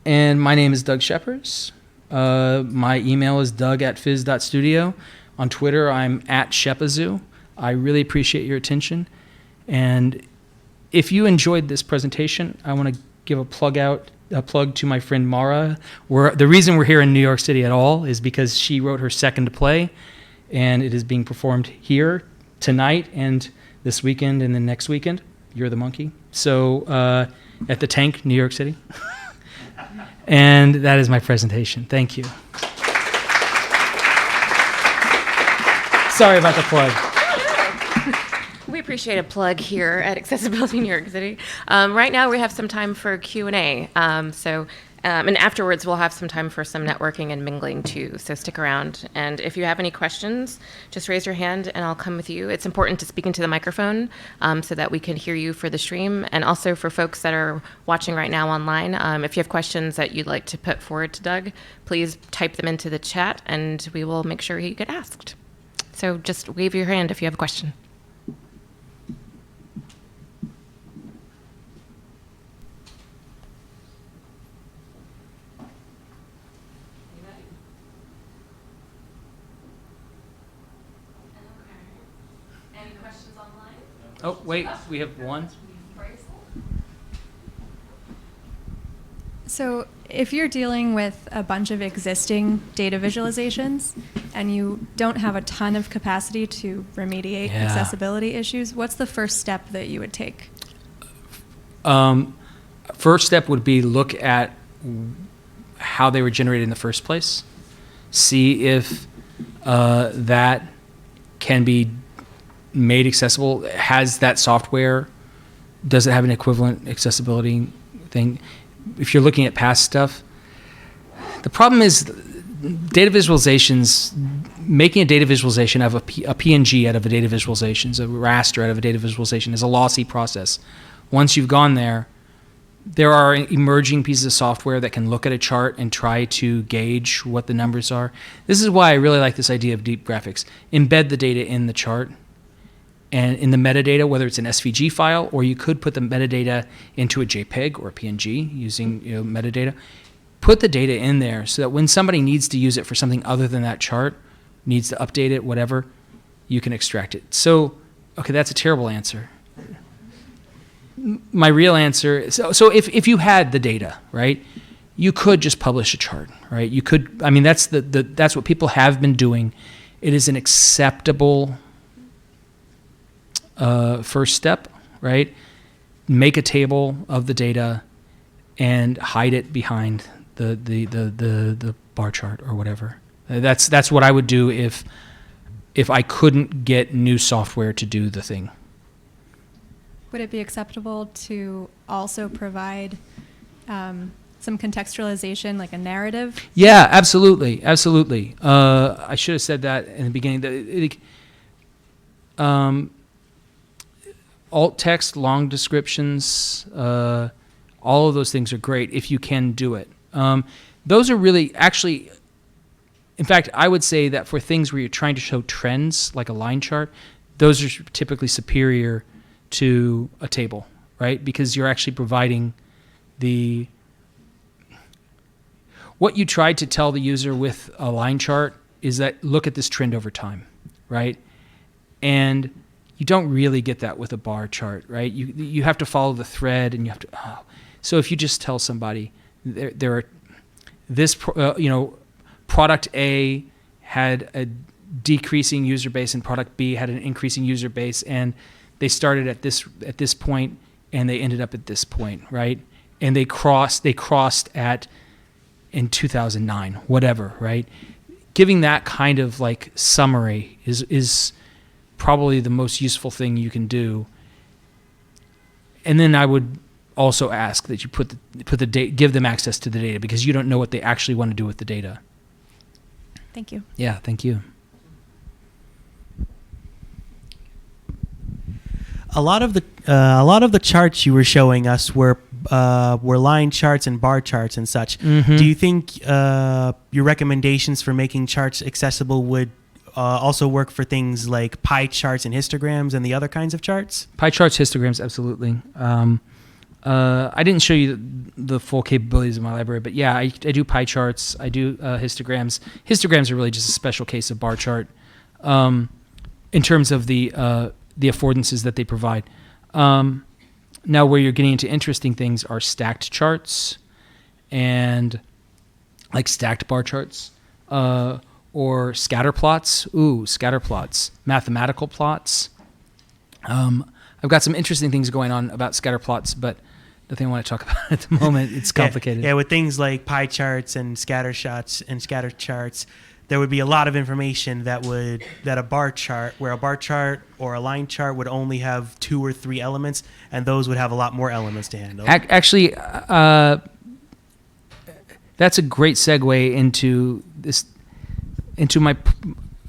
And my name is Doug Schepers. My email is doug@fizz.studio. On Twitter, I'm @Shepazoo. I really appreciate your attention. And if you enjoyed this presentation, I want to give a plug to my friend Mara. The reason we're here in New York City at all is because she wrote her second play, and it is being performed here tonight and this weekend and then next weekend. You're the Monkey. So at the Tank, New York City. And that is my presentation. Thank you. Sorry about the plug. We appreciate a plug here at Accessibility New York City. Right now we have some time for Q&A. And afterwards we'll have some time for some networking and mingling too, so stick around. And if you have any questions, just raise your hand and I'll come with you. It's important to speak into the microphone so that we can hear you for the stream. And also for folks that are watching right now online, if you have questions that you'd like to put forward to Doug, please type them into the chat and we will make sure you get asked. So just wave your hand if you have a question. Any questions online? Oh, wait, we have one. So if you're dealing with a bunch of existing data visualizations and you don't have a ton of capacity to remediate accessibility issues, what's the first step that you would take? First step would be look at how they were generated in the first place. See if that can be made accessible. Has that software, does it have an equivalent accessibility thing? If you're looking at past stuff, the problem is data visualizations, making a data visualization of a PNG out of a data visualization, a raster out of a data visualization is a lossy process. Once you've gone there, there are emerging pieces of software that can look at a chart and try to gauge what the numbers are. This is why I really like this idea of deep graphics. Embed the data in the chart and in the metadata, whether it's an SVG file or you could put the metadata into a JPEG or a PNG using metadata. Put the data in there so that when somebody needs to use it for something other than that chart, needs to update it, whatever, you can extract it. So, okay, that's a terrible answer. My real answer, so if you had the data, right, you could just publish a chart, right? You could, I mean, that's that's what people have been doing. It is an acceptable first step, right? Make a table of the data and hide it behind the bar chart or whatever. That's what I would do if I couldn't get new software to do the thing. Would it be acceptable to also provide some contextualization, like a narrative? Yeah, absolutely, absolutely. I should have said that in the beginning. Alt text, long descriptions, all of those things are great if you can do it. Those are really, actually, in fact, I would say that for things where you're trying to show trends, like a line chart, those are typically superior to a table, right? Because you're actually providing the what you tried to tell the user with a line chart is that look at this trend over time, right? And you don't really get that with a bar chart, right? You have to follow the thread, and you have to. So if you just tell somebody there are this, product A had a decreasing user base, and product B had an increasing user base, and they started at this point, and they ended up at this point, right? And they crossed at in 2009, whatever, right? Giving that kind of like summary is probably the most useful thing you can do. And then I would also ask that you put the data, give them access to the data, because you don't know what they actually want to do with the data. Thank you. Yeah, thank you. A lot of the charts you were showing us were line charts and bar charts and such. Mm-hmm. Do you think your recommendations for making charts accessible would also work for things like pie charts and histograms and the other kinds of charts? Pie charts, histograms, absolutely. I didn't show you the full capabilities of my library, but yeah, I do pie charts. I do histograms. Histograms are really just a special case of bar chart in terms of the affordances that they provide. Now, where you're getting into interesting things are stacked charts and like stacked bar charts or scatter plots. Ooh, scatter plots, mathematical plots. I've got some interesting things going on about scatter plots, but nothing I want to talk about at the moment. It's complicated. Yeah, with things like pie charts and scatter shots and scatter charts, there would be a lot of information that a bar chart, where a bar chart or a line chart would only have 2 or 3 elements, and those would have a lot more elements to handle. Actually, that's a great segue into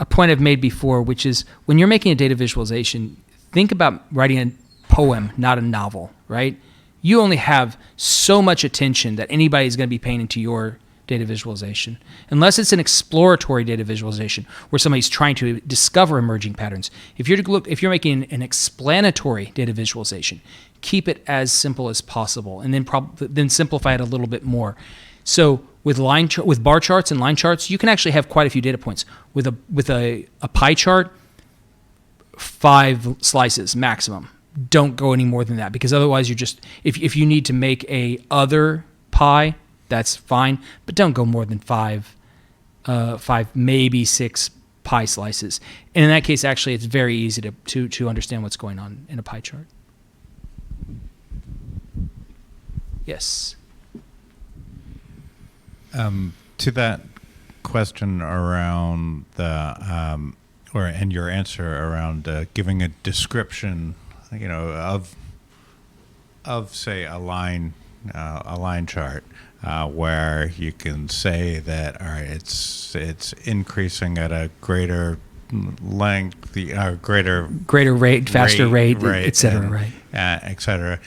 a point I've made before, which is when you're making a data visualization, think about writing a poem, not a novel, right? You only have so much attention that anybody's going to be paying into your data visualization, unless it's an exploratory data visualization where somebody's trying to discover emerging patterns. If you're making an explanatory data visualization, keep it as simple as possible, and then simplify it a little bit more. So with bar charts and line charts, you can actually have quite a few data points. With a pie chart, 5 slices maximum. Don't go any more than that, because otherwise you're just, if you need to make a other pie, that's fine, but don't go more than 5, maybe 6 pie slices. And in that case, actually, it's very easy to understand what's going on in a pie chart. Yes. To that question around and your answer around giving a description, of say a line chart, where you can say that it's increasing at a greater length, greater rate, faster rate, et cetera, right? Et cetera.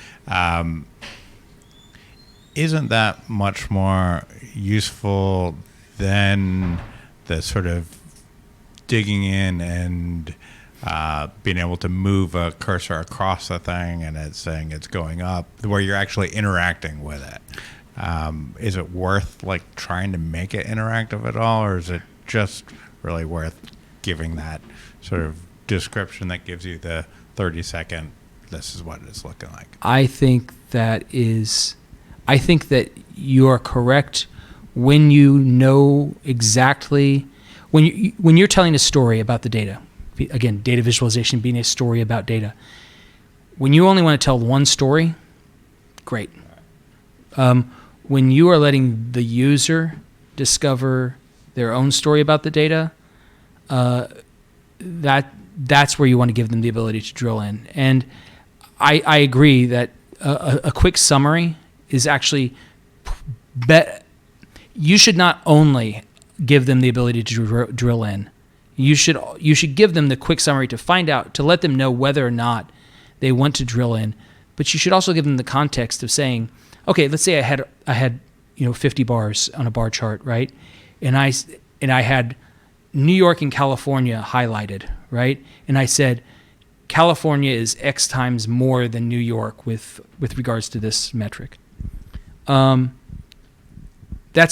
Isn't that much more useful than the sort of digging in and being able to move a cursor across the thing and it's saying it's going up, where you're actually interacting with it? Is it worth trying to make it interactive at all, or is it just really worth giving that sort of description that gives you the 30-second, this is what it's looking like? I think that you are correct when you know exactly, when you're telling a story about the data. Again, data visualization being a story about data. When you only want to tell one story, great. When you are letting the user discover their own story about the data, that's where you want to give them the ability to drill in. And I agree that a quick summary is actually you should not only give them the ability to drill in. You should give them the quick summary to let them know whether or not they want to drill in. But you should also give them the context of saying, okay, let's say I had 50 bars on a bar chart, right? And I had New York and California highlighted, right? And I said California is X times more than New York with regards to this metric. That's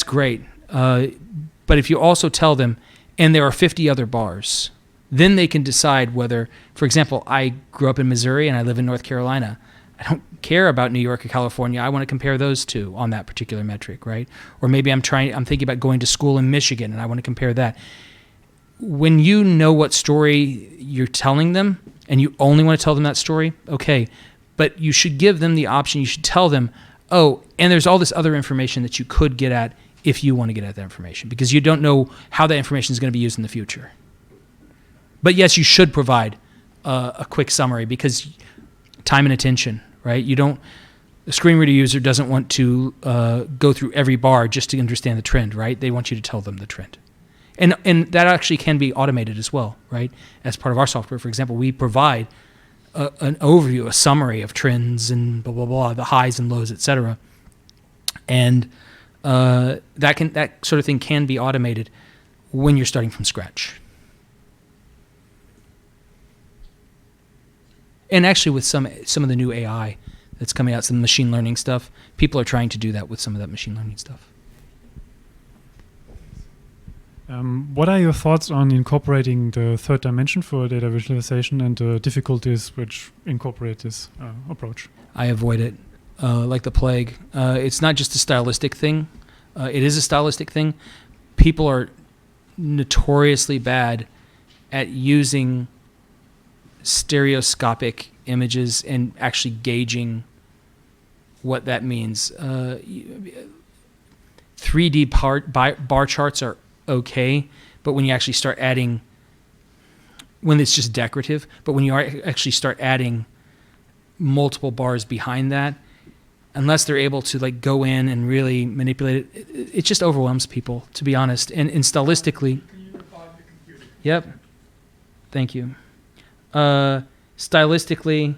great. But if you also tell them, and there are 50 other bars, then they can decide whether, for example, I grew up in Missouri and I live in North Carolina. I don't care about New York or California. I want to compare those two on that particular metric, right? Or maybe I'm thinking about going to school in Michigan and I want to compare that. When you know what story you're telling them and you only want to tell them that story, okay, but you should give them the option. You should tell them, oh, and there's all this other information that you could get at if you want to get at that information, because you don't know how that information is going to be used in the future. But yes, you should provide a quick summary, because time and attention, right? The screen reader user doesn't want to go through every bar just to understand the trend, right? They want you to tell them the trend. And that actually can be automated as well, right? As part of our software, for example, we provide an overview, a summary of trends and blah, blah, blah, the highs and lows, et cetera. And that sort of thing can be automated when you're starting from scratch. And actually with some of the new AI that's coming out, some machine learning stuff, people are trying to do that with some of that machine learning stuff. What are your thoughts on incorporating the third dimension for data visualization and the difficulties which incorporate this approach? I avoid it like the plague. It's not just a stylistic thing. It is a stylistic thing. People are notoriously bad at using stereoscopic images and actually gauging what that means. 3D bar charts are okay, but when you actually start adding, when it's just decorative, but when you actually start adding multiple bars behind that, unless they're able to like go in and really manipulate it, it just overwhelms people, to be honest. And stylistically, yep, thank you. Stylistically,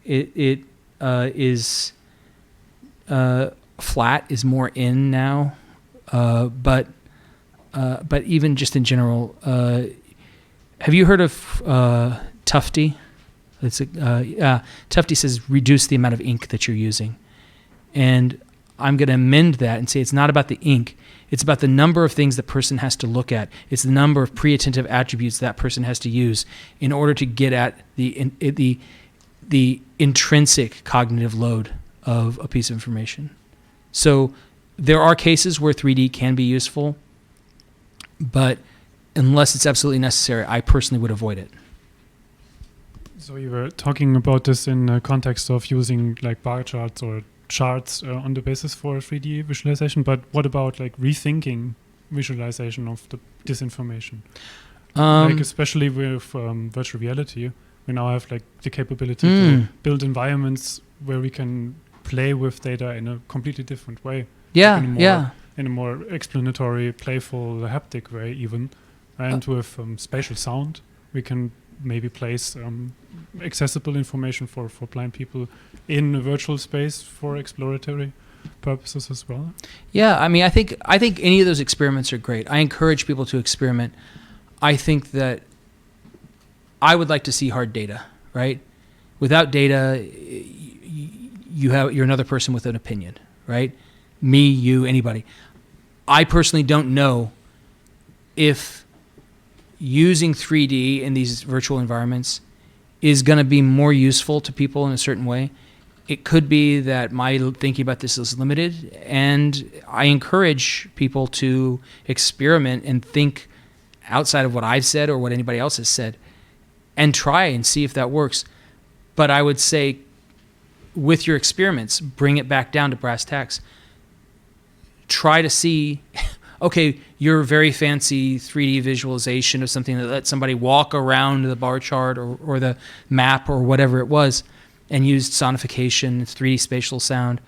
it is flat is more in now, but even just in general, have you heard of Tufty? Tufty says reduce the amount of ink that you're using, and I'm going to amend that and say it's not about the ink. It's about the number of things the person has to look at. It's the number of preattentive attributes that person has to use in order to get at the intrinsic cognitive load of a piece of information. So there are cases where 3D can be useful, but unless it's absolutely necessary, I personally would avoid it. So you were talking about this in the context of using like bar charts or charts on the basis for 3D visualization, but what about like rethinking visualization of this information? Like especially with virtual reality, we now have like the capability to build environments where we can play with data in a completely different way. Yeah, in a more explanatory, playful, haptic way even. And with spatial sound, we can maybe place accessible information for blind people in a virtual space for exploratory purposes as well. Yeah, I mean, I think any of those experiments are great. I encourage people to experiment. I think that I would like to see hard data, right? Without data, you're another person with an opinion, right? Me, you, anybody. I personally don't know if using 3D in these virtual environments is going to be more useful to people in a certain way. It could be that my thinking about this is limited, and I encourage people to experiment and think outside of what I've said or what anybody else has said and try and see if that works. But I would say with your experiments, bring it back down to brass tacks. Try to see, okay, your very fancy 3D visualization of something that lets somebody walk around the bar chart or the map or whatever it was and used sonification, 3D spatial sound.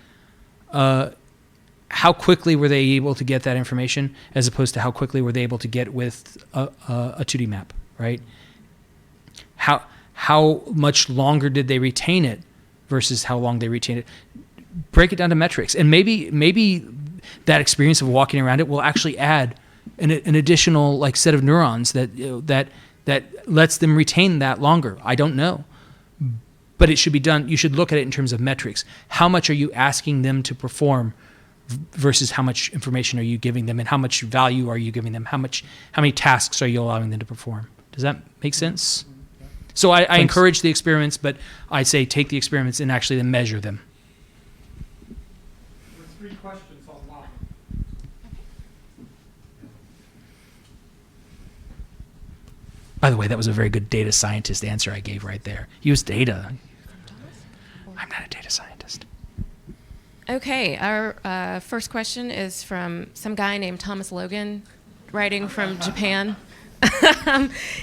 How quickly were they able to get that information as opposed to how quickly were they able to get with a 2D map, right? How much longer did they retain it versus how long they retained it? Break it down to metrics. And maybe that experience of walking around it will actually add an additional like set of neurons that lets them retain that longer. I don't know. But it should be done. You should look at it in terms of metrics. How much are you asking them to perform versus how much information are you giving them, and how much value are you giving them, how many tasks are you allowing them to perform. Does that make sense? So I encourage the experiments, but I say take the experiments and actually then measure them. There's 3 questions online. By the way, that was a very good data scientist answer I gave right there. Use data. I'm not a data scientist. Okay, our first question is from some guy named Thomas Logan, writing from Japan.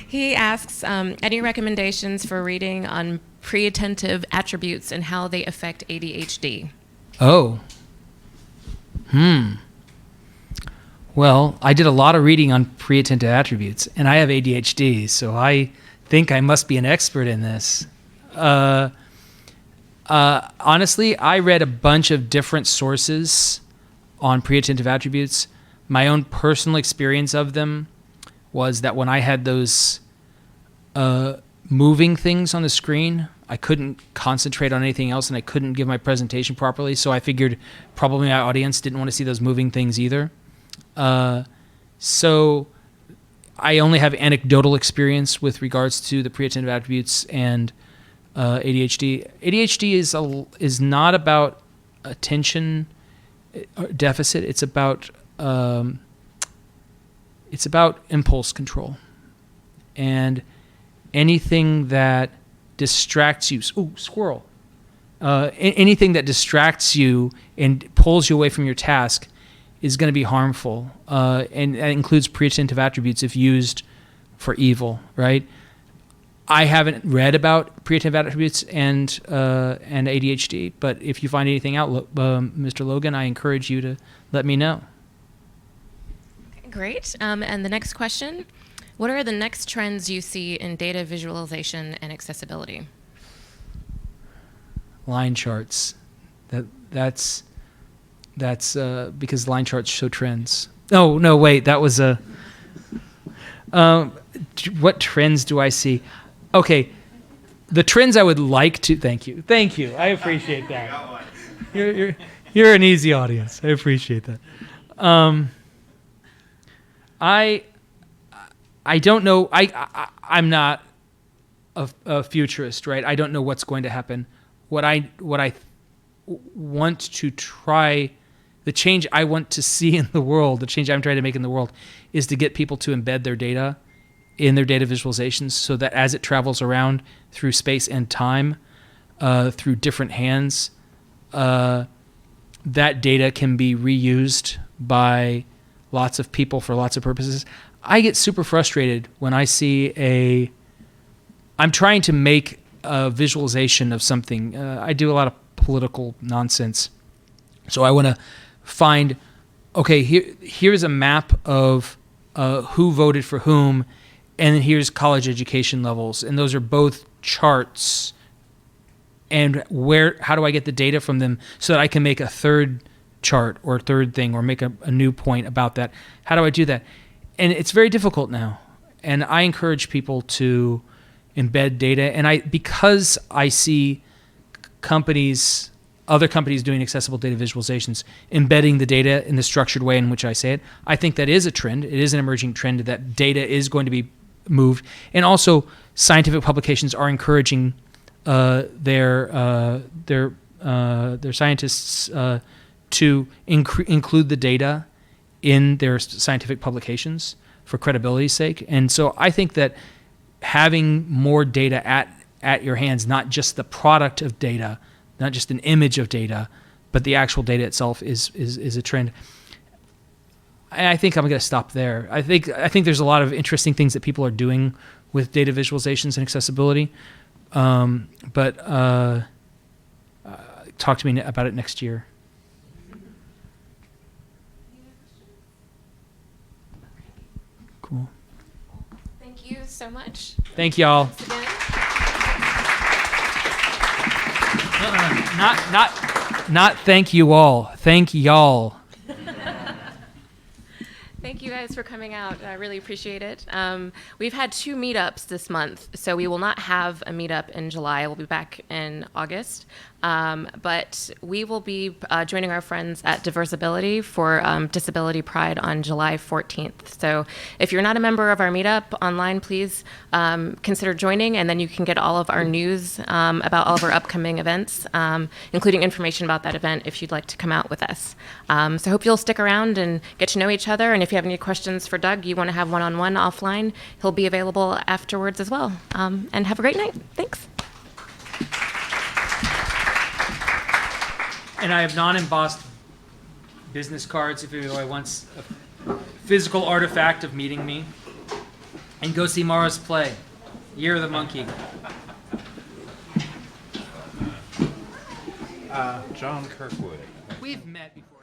He asks, any recommendations for reading on preattentive attributes and how they affect ADHD? Oh. Well, I did a lot of reading on preattentive attributes, and I have ADHD, so I think I must be an expert in this. Honestly, I read a bunch of different sources on preattentive attributes. My own personal experience of them was that when I had those moving things on the screen, I couldn't concentrate on anything else, and I couldn't give my presentation properly, so I figured probably my audience didn't want to see those moving things either. So I only have anecdotal experience with regards to the preattentive attributes and ADHD. ADHD is not about attention deficit. It's about impulse control, and anything that distracts you. Ooh, squirrel! Anything that distracts you and pulls you away from your task is going to be harmful, and that includes preattentive attributes if used for evil. Right? I haven't read about preattentive attributes and ADHD, but if you find anything out, Mr. Logan, I encourage you to let me know. Great. And the next question, what are the next trends you see in data visualization and accessibility? Line charts. That's because line charts show trends. Oh, no, wait, that was a... what trends do I see? Okay, the trends I would like to... Thank you. I appreciate that. You're an easy audience. I appreciate that. I don't know. I'm not a futurist, right? I don't know what's going to happen. What I want to try, the change I want to see in the world, the change I'm trying to make in the world, is to get people to embed their data in their data visualizations, so that as it travels around through space and time, through different hands, that data can be reused by lots of people for lots of purposes. I get super frustrated when I see I'm trying to make a visualization of something. I do a lot of political nonsense. So I want to find, okay, here's a map of who voted for whom, and then here's college education levels. And those are both charts. And how do I get the data from them so that I can make a third chart or third thing or make a new point about that? How do I do that? And it's very difficult now. And I encourage people to embed data. And because I see other companies doing accessible data visualizations, embedding the data in the structured way in which I say it, I think that is a trend. It is an emerging trend that data is going to be moved. And also scientific publications are encouraging their scientists to include the data in their scientific publications for credibility's sake. And so I think that having more data at your hands, not just the product of data, not just an image of data, but the actual data itself is a trend. I think I'm going to stop there. I think there's a lot of interesting things that people are doing with data visualizations and accessibility. But talk to me about it next year. Cool. Thank you so much. Thank y'all. Not thank you all. Thank y'all. Thank you guys for coming out. I really appreciate it. We've had 2 meetups this month, so we will not have a meetup in July. We'll be back in August. But we will be joining our friends at Diversibility for Disability Pride on July 14th. So if you're not a member of our meetup online, please consider joining, and then you can get all of our news about all of our upcoming events, including information about that event if you'd like to come out with us. So I hope you'll stick around and get to know each other. And if you have any questions for Doug, you want to have one-on-one offline, he'll be available afterwards as well. And have a great night. Thanks. And I have non-embossed business cards if anybody wants a physical artifact of meeting me. And go see Mara's play, Year of the Monkey. John Kirkwood. We've met before.